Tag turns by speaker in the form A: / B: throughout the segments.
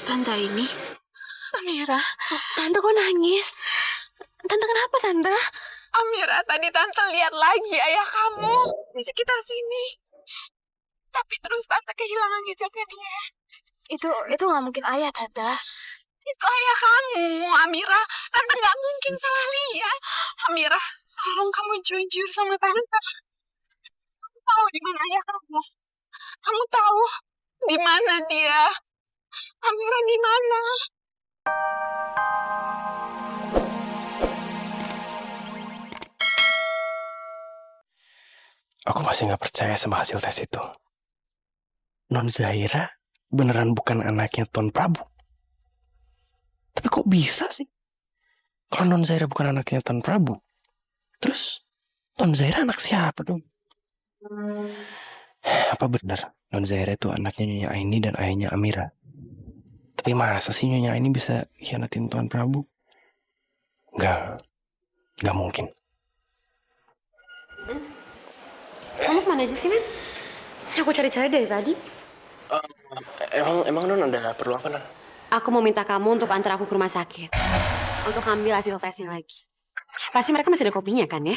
A: tante ini?
B: Amira, tante kok nangis? Tante kenapa, tante?
A: Amira, tadi tante lihat lagi ayah kamu di sekitar sini. Tapi terus tante kehilangan jejaknya dia.
B: Itu nggak mungkin ayah, tante.
A: Itu ayah kamu, Amira. Tante nggak mungkin salah lihat. Amira, tolong kamu jujur sama tante. Kamu tahu di mana ayah kamu? Kamu tahu di mana dia? Amira di mana?
C: Aku masih nggak percaya sama hasil tes itu. Non Zahira beneran bukan anaknya Tuan Prabu. Tapi kok bisa sih? Kalau Non Zahira bukan anaknya Tuan Prabu, terus Non Zahira anak siapa dong? Apa benar Non Zahira itu anaknya Nyonya Aini dan ayahnya Amira? Tapi masa sih Nyonya Aini bisa hianatin Tuan Prabu? Nggak mungkin.
B: Kamu kemana aja sih, men? Aku cari-cari dari tadi.
C: Emang Non ada perlu apa, Non?
B: Aku mau minta kamu untuk antar aku ke rumah sakit. Untuk ambil hasil tesnya lagi. Pasti mereka masih ada kopinya kan ya?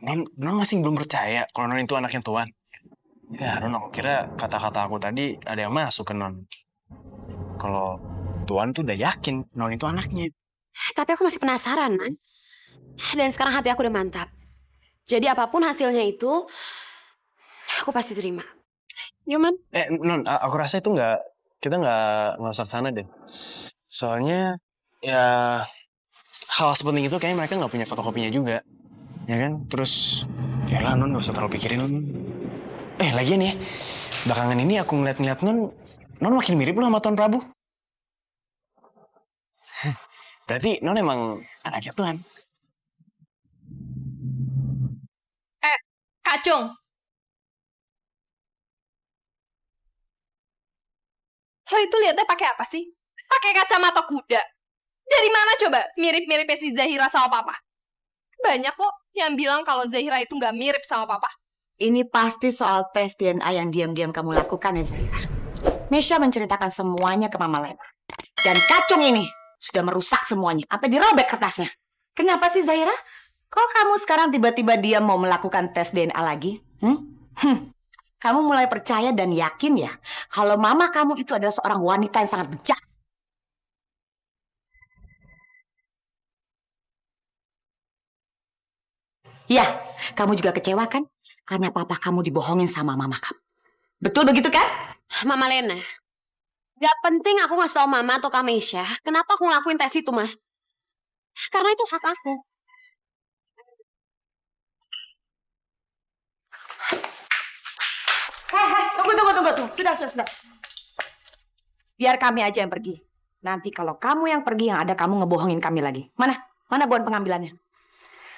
C: Non masih belum percaya kalau Non itu anaknya Tuan. Ya, Non, aku kira kata-kata aku tadi ada yang masuk ke Non. Kalau Tuan tuh udah yakin Non itu anaknya.
B: Tapi aku masih penasaran, man. Dan sekarang hati aku udah mantap. Jadi apapun hasilnya itu, aku pasti terima. Yuman?
C: Non, aku rasa itu kita nggak usah kesana deh. Soalnya ya hal sepenting itu kayaknya mereka nggak punya fotokopinya juga, ya kan? Terus ya lah Non, nggak usah terlalu pikirin. Lagian ya, belakangan ini aku ngeliat Non makin mirip loh sama Tuan Prabu. Berarti Non emang anaknya Tuan.
D: Kacung. Lo itu lihatnya pakai apa sih? Pakai kacamata kuda. Dari mana coba mirip-miripnya si Zahira sama papa? Banyak kok yang bilang kalau Zahira itu nggak mirip sama papa.
E: Ini pasti soal tes DNA yang diam-diam kamu lakukan ya, Zahira. Mesya menceritakan semuanya ke Mama Lena. Dan kacung ini sudah merusak semuanya. Sampai dirobek kertasnya. Kenapa sih, Zahira? Kok kamu sekarang tiba-tiba diam mau melakukan tes DNA lagi? Kamu mulai percaya dan yakin ya kalau mama kamu itu adalah seorang wanita yang sangat bejat. Ya, kamu juga kecewa kan? Karena papa kamu dibohongin sama mama kamu. Betul begitu kan?
B: Mama Lena, gak penting aku ngasih tau Mama atau Kak Mesya kenapa aku ngelakuin tes itu, mah. Karena itu hak aku.
E: Tunggu. Sudah. Biar kami aja yang pergi. Nanti kalau kamu yang pergi, yang ada kamu ngebohongin kami lagi. Mana buan pengambilannya?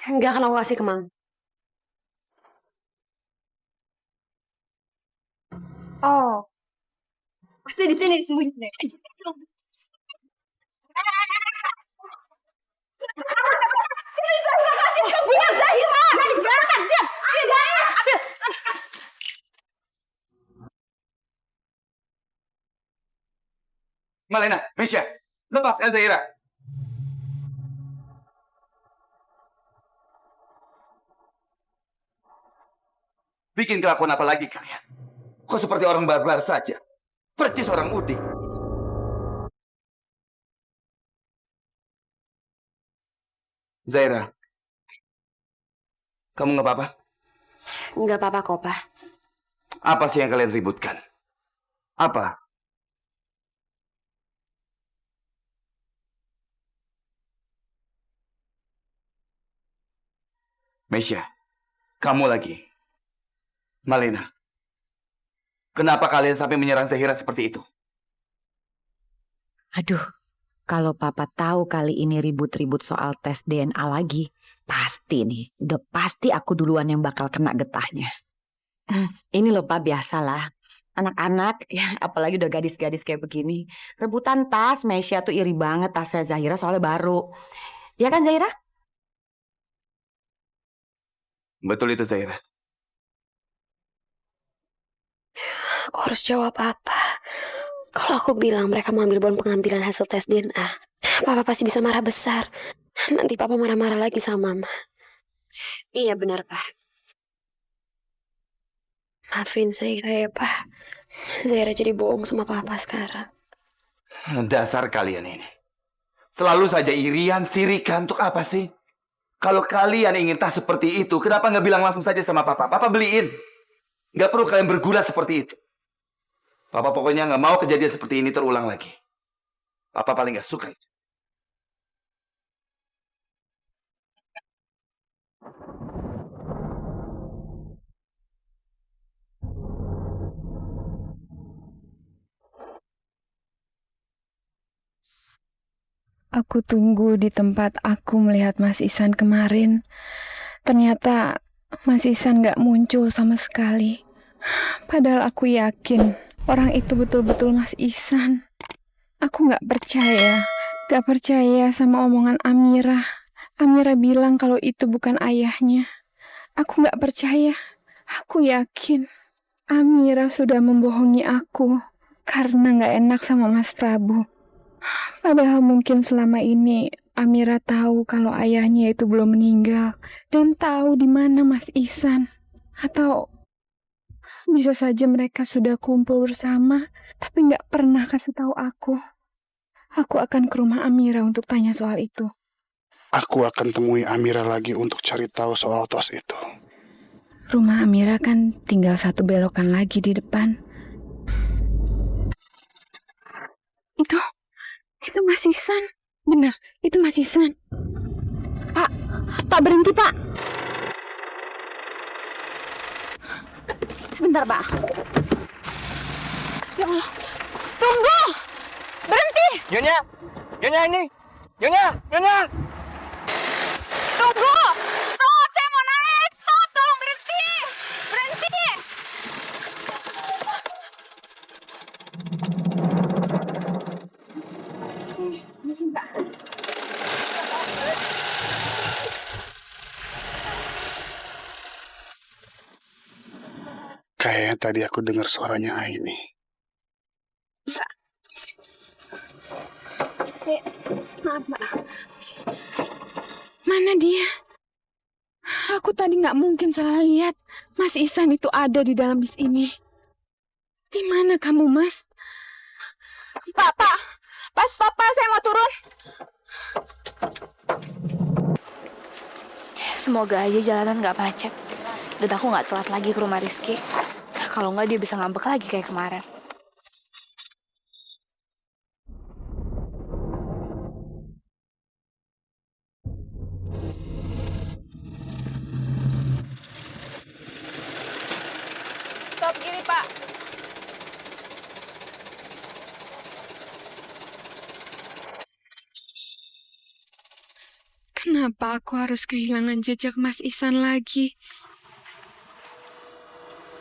B: Enggak akan aku kasih ke Mama.
D: Oh. Pasti di sini disembunyi deh. Bukan Zahira. Ambil.
F: Malena, Mesya, lepaskan Zahira. Bikin kelakuan apa lagi kalian? Kok seperti orang barbar saja? Percis orang udik. Zahira, kamu nggak apa-apa?
B: Enggak apa-apa kok, Pak.
F: Apa sih yang kalian ributkan? Apa? Mesya, kamu lagi. Malena, kenapa kalian sampai menyerang Zahira seperti itu?
E: Aduh, kalau papa tahu kali ini ribut-ribut soal tes DNA lagi, pasti nih, udah pasti aku duluan yang bakal kena getahnya. Ini loh Pak, biasalah. Anak-anak, ya apalagi udah gadis-gadis kayak begini. Rebutan tas, Mesya tuh iri banget tasnya Zahira soalnya baru. Ya kan Zahira?
F: Betul itu Zahira.
B: Aku harus jawab apa? Kalau aku bilang mereka mau ambil bon pengambilan hasil tes DNA, Papa pasti bisa marah besar. Nanti Papa marah-marah lagi sama Mama. Iya benar, Pak. Maafin Zaira ya, Pak. Zaira jadi bohong sama Papa sekarang.
F: Dasar kalian ini. Selalu saja irian, sirikan. Untuk apa sih? Kalau kalian ingin tas seperti itu, kenapa nggak bilang langsung saja sama Papa? Papa beliin. Nggak perlu kalian bergulat seperti itu. Papa pokoknya nggak mau kejadian seperti ini terulang lagi. Papa paling nggak suka itu.
G: Aku tunggu di tempat aku melihat Mas Ihsan kemarin. Ternyata Mas Ihsan gak muncul sama sekali. Padahal aku yakin orang itu betul-betul Mas Ihsan. Aku gak percaya sama omongan Amira. Amira bilang kalau itu bukan ayahnya. Aku gak percaya. Aku yakin Amira sudah membohongi aku karena gak enak sama Mas Prabu. Padahal mungkin selama ini Amira tahu kalau ayahnya itu belum meninggal dan tahu di mana Mas Ihsan. Atau bisa saja mereka sudah kumpul bersama tapi nggak pernah kasih tahu aku. Aku akan ke rumah Amira untuk tanya soal itu.
H: Aku akan temui Amira lagi untuk cari tahu soal tos itu.
G: Rumah Amira kan tinggal satu belokan lagi di depan. Itu Mas Ihsan. Benar, itu Mas Ihsan. Pak berhenti, Pak. Sebentar, Pak. Ya Allah. Tunggu! Berhenti!
C: Nyonya ini. Nyonya.
A: Tunggu! Tunggu, saya mau naik! Stop, tolong berhenti! Berhenti!
H: Kayaknya tadi aku dengar suaranya Aini.
G: Maaf, Mbak. Mana dia? Aku tadi nggak mungkin salah lihat. Mas Ihsan itu ada di dalam bis ini. Di mana kamu, Mas?
D: Pak, stop, Pak. Saya mau turun.
I: Semoga aja jalanan gak macet. Dan aku gak telat lagi ke rumah Rizky. Kalau nggak dia bisa ngambek lagi kayak kemarin.
D: Stop kiri, Pak.
G: Kenapa aku harus kehilangan jejak Mas Ihsan lagi?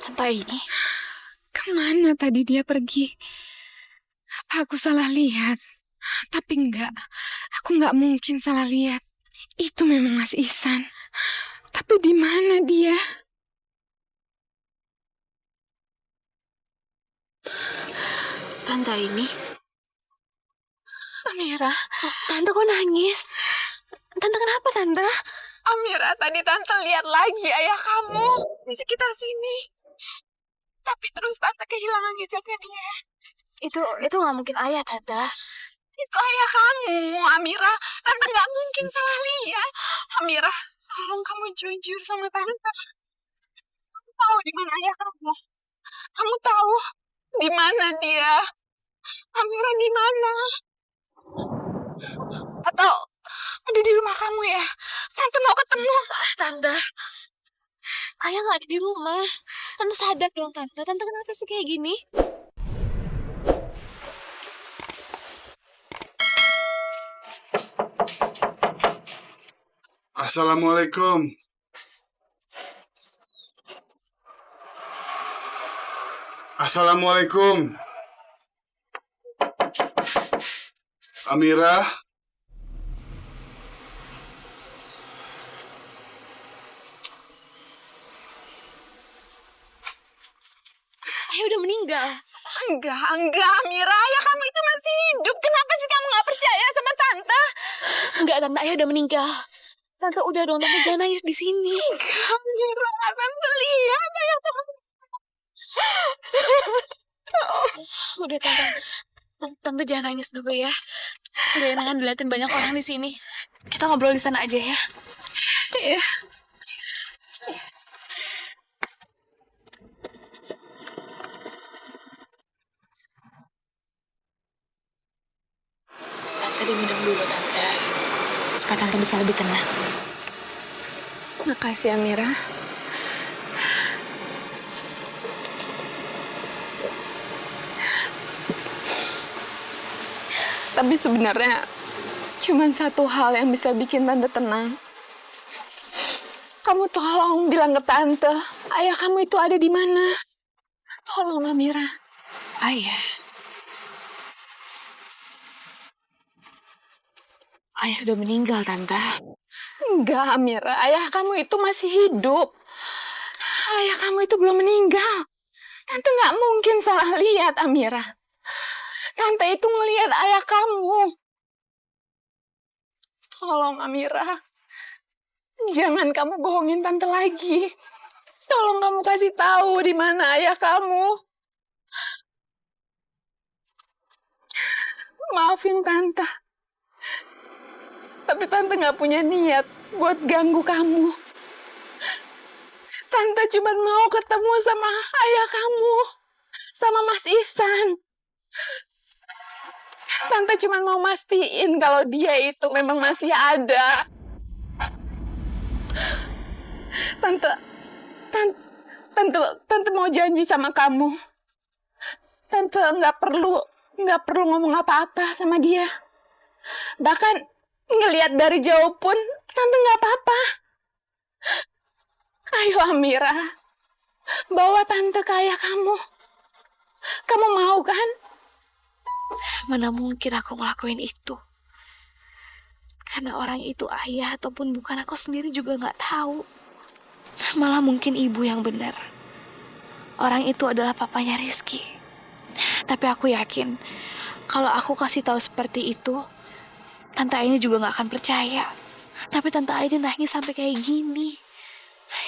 I: Tante ini,
G: Kemana tadi dia pergi? Apa aku salah lihat? Tapi enggak, aku enggak mungkin salah lihat. Itu memang Mas Ihsan. Tapi di mana dia?
I: Tante ini.
G: Amira,
I: Tante kok nangis? Tante kenapa, Tante?
A: Amira, tadi Tante lihat lagi ayah kamu di sekitar sini. Tapi terus Tante kehilangan jejaknya dia.
I: Itu nggak mungkin ayah, Tante.
A: Itu ayah kamu, Amira. Tante nggak mungkin salah lihat. Amira, tolong kamu jujur sama Tante. Kamu tahu di mana ayah kamu? Kamu tahu di mana dia? Amira di mana? Atau ada di rumah kamu ya? Tante mau ketemu.
I: Tante, ayah nggak ada di rumah. Tante sadar dong, Tante. Tante kenapa sih kayak gini?
H: Assalamualaikum. Assalamualaikum. Amira.
I: Ayah udah meninggal.
A: Enggak, Amira. Ayah kamu itu masih hidup. Kenapa sih kamu nggak percaya sama Tante?
I: Enggak, Tante, ayah udah meninggal. Tante udah dong, Tante jangan nangis di sini.
A: Enggak, Amira. Tante lihat ayah kamu.
I: Udah, Tante. Tante jangan nangis dulu ya. Udah enakan diliatin banyak orang di sini. Kita ngobrol di sana aja ya.
A: Iya.
I: Tante diminum dulu, Tante. Supaya Tante bisa lebih tenang.
A: Makasih, Amira. Tapi sebenarnya cuma satu hal yang bisa bikin Tante tenang. Kamu tolong bilang ke Tante, ayah kamu itu ada di mana? Tolong, Amira.
I: Ayah. Ayah udah meninggal, Tante.
A: Enggak, Amira. Ayah kamu itu masih hidup. Ayah kamu itu belum meninggal. Tante nggak mungkin salah lihat, Amira. Tante itu ngelihat ayah kamu. Tolong, Amira. Jangan kamu bohongin Tante lagi. Tolong kamu kasih tahu di mana ayah kamu. Maafin Tante. Tapi Tante nggak punya niat buat ganggu kamu. Tante cuma mau ketemu sama ayah kamu. Sama Mas Ihsan. Tante cuma mau mastiin kalau dia itu memang masih ada. Tante mau janji sama kamu. Tante nggak perlu ngomong apa-apa sama dia. Bahkan ngelihat dari jauh pun Tante nggak apa-apa. Ayo Amira, bawa Tante ke ayah kamu. Kamu mau kan?
I: Mana mungkin aku ngelakuin itu. Karena orang itu ayah ataupun bukan, aku sendiri juga nggak tahu. Malah mungkin ibu yang benar. Orang itu adalah papanya Rizky. Tapi aku yakin kalau aku kasih tahu seperti itu, Tante Aini juga nggak akan percaya. Tapi Tante Aini nangis sampai kayak gini.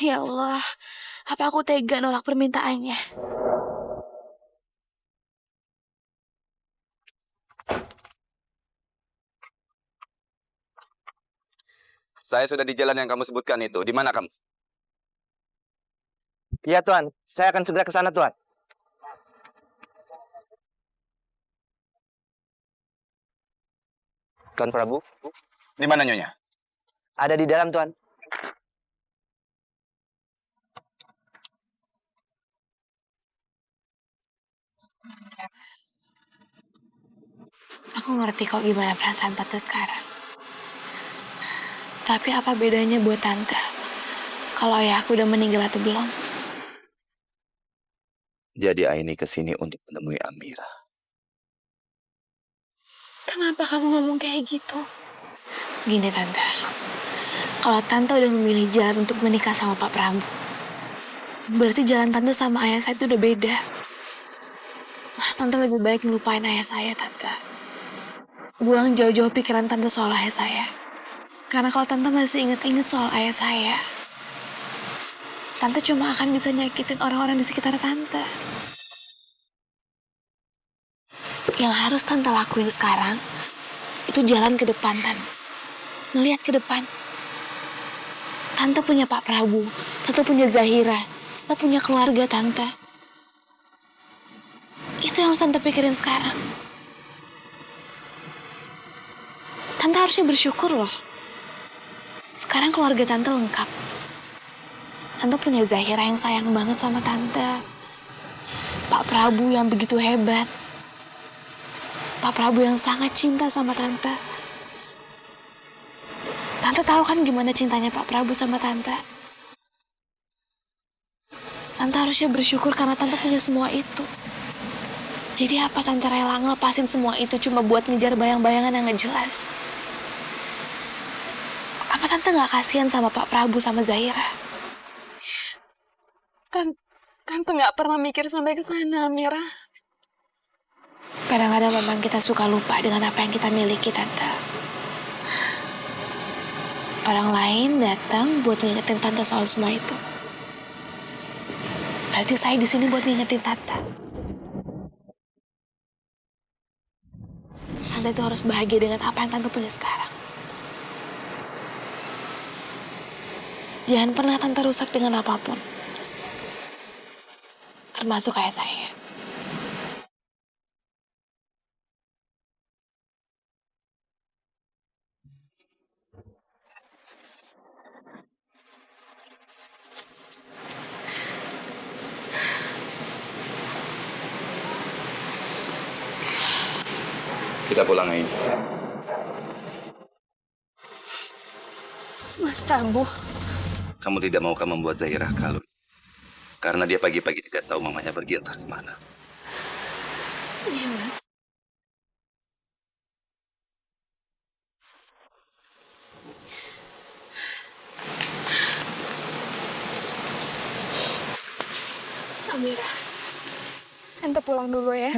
I: Ya Allah, apa aku tega nolak permintaannya?
F: Saya sudah di jalan yang kamu sebutkan itu. Di mana kamu?
J: Iya, Tuan. Saya akan segera ke sana, Tuan. Tuan Prabu,
F: Di mana Nyonya?
J: ada di dalam, Tuan.
I: Aku ngerti kok gimana perasaan Tante sekarang. Tapi apa bedanya buat Tante kalau ayah aku udah meninggal atau belum?
F: Jadi Aini kesini untuk menemui Amira.
A: Kenapa kamu ngomong kayak gitu?
I: Gini Tante, kalau Tante udah memilih jalan untuk menikah sama Pak Prabu, berarti jalan Tante sama ayah saya itu udah beda. Tante lebih baik ngelupain ayah saya, Tante. Buang jauh-jauh pikiran Tante soal ayah saya. Karena kalau Tante masih inget-inget soal ayah saya, Tante cuma akan bisa nyakitin orang-orang di sekitar Tante. Yang harus Tante lakuin sekarang, itu jalan ke depan, Tante. Ngeliat ke depan. Tante punya Pak Prabu, Tante punya Zahira, Tante punya keluarga, Tante. Itu yang harus Tante pikirin sekarang. Tante harusnya bersyukur loh. Sekarang keluarga Tante lengkap. Tante punya Zahira yang sayang banget sama Tante. Pak Prabu yang begitu hebat. Pak Prabu yang sangat cinta sama Tante. Tante tahu kan gimana cintanya Pak Prabu sama Tante. Tante harusnya bersyukur karena Tante punya semua itu. Jadi apa Tante rela ngelepasin semua itu cuma buat ngejar bayang-bayangan yang gak jelas? Apa Tante gak kasihan sama Pak Prabu sama Zahira?
A: Tante nggak pernah mikir sampai ke sana, Amira.
I: Kadang-kadang memang kita suka lupa dengan apa yang kita miliki, Tante. Orang lain datang buat ngingetin Tante soal semua itu. Berarti saya di sini buat ngingetin Tante. Tante itu harus bahagia dengan apa yang Tante punya sekarang. Jangan pernah Tante rusak dengan apapun. Termasuk kayak saya.
F: Kita pulang ini.
I: Mas Prabu.
F: Kamu tidak maukah membuat Zahira kalut? Karena dia pagi-pagi tidak tahu mamanya pergi entah kemana.
I: Iya, Mas.
A: Amira, Tante pulang dulu ya.